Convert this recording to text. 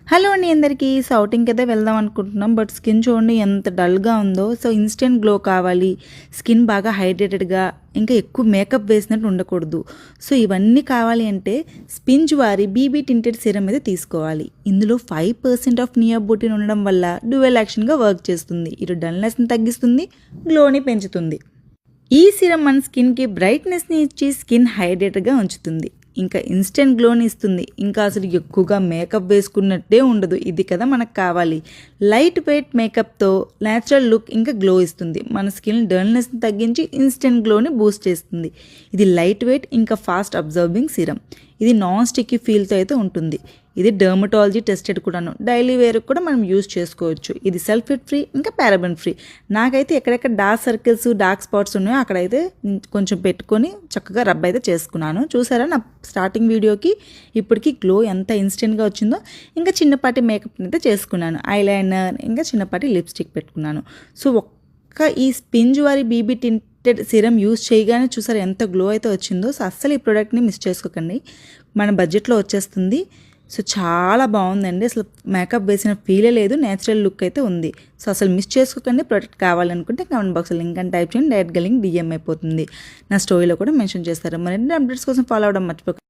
Hello అండి అందరికీ. ఔటింగ్‌కి అయితే వెళ్దాం అనుకుంటున్నాం. బట్ స్కిన్ చూడండి ఎంత డల్‌గా ఉందో. సో ఇన్‌స్టంట్ గ్లో కావాలి. స్కిన్ బాగా హైడ్రేటెడ్‌గా ఇంకా ఎక్కువ మేకప్ వేసినట్టు ఉండకూడదు. సో ఇవన్నీ కావాలి అంటే స్పింజ్ వారి బీబీ టింటెడ్ సీరం అయితే తీసుకోవాలి. ఇందులో 5% ఆఫ్ నియాబోటిన్ ఉండడం వల్ల డ్యూయల్ యాక్షన్‌గా వర్క్ చేస్తుంది. ఇటు డల్‌నెస్‌ని తగ్గిస్తుంది, గ్లోని పెంచుతుంది. ఈ సీరం మన స్కిన్‌కి బ్రైట్నెస్‌ని ఇచ్చి స్కిన్ హైడ్రేటెడ్‌గా ఉంచుతుంది. ఇంకా ఇన్స్టెంట్ గ్లోని ఇస్తుంది. ఇంకా అసలు ఎక్కువగా మేకప్ వేసుకున్నట్టే ఉండదు. ఇది కదా మనకు కావాలి. లైట్ వెయిట్ మేకప్తో న్యాచురల్ లుక్ ఇంకా గ్లో ఇస్తుంది. మన స్కిన్ డల్నెస్ని తగ్గించి ఇన్స్టెంట్ గ్లోని బూస్ట్ చేస్తుంది. ఇది లైట్ వెయిట్ ఇంకా ఫాస్ట్ అబ్జర్వింగ్ సీరం. ఇది నాన్ స్టిక్కీ ఫీల్తో అయితే ఉంటుంది. ఇది డర్మటాలజీ టెస్టెడ్ కూడాను. డైలీ వేర్ కూడా మనం యూజ్ చేసుకోవచ్చు. ఇది సల్ఫేట్ ఫ్రీ ఇంకా పారాబెన్ ఫ్రీ. నాకైతే ఎక్కడెక్కడ డార్క్ సర్కిల్స్ డార్క్ స్పాట్స్ ఉన్నాయో అక్కడైతే కొంచెం పెట్టుకొని చక్కగా రబ్ అయితే చేసుకున్నాను. చూసారా నా స్టార్టింగ్ వీడియోకి ఇప్పటికి గ్లో ఎంత ఇన్స్టెంట్గా వచ్చిందో. ఇంకా చిన్నపాటి మేకప్ అయితే చేసుకున్నాను. ఐలైనర్ ఇంకా చిన్నపాటి లిప్స్టిక్ పెట్టుకున్నాను. సో ఈ స్పింజ్ వారి బీబీ టింటెడ్ సీరం యూజ్ చేయగానే చూసారు ఎంత గ్లో అయితే వచ్చిందో. సో అస్సలు ఈ ప్రోడక్ట్ని మిస్ చేసుకోకండి. మన బడ్జెట్లో వచ్చేస్తుంది. సో చాలా బాగుందండి. అసలు మేకప్ వేసిన ఫీలే లేదు. నేచురల్ లుక్ అయితే ఉంది. సో అసలు మిస్ చేసుకోకండి. ప్రోడక్ట్ కావాలనుకుంటే కామెంట్ బాక్స్లో లింక్ అని టైప్ చేయండి. డైరెక్ట్గా లింక్ డిఎం అయిపోతుంది. నా స్టోరీలో కూడా మెన్షన్ చేస్తారు. మరిన్ని అప్డేట్స్ కోసం ఫాలో అవ్వడం మర్చిపోకండి.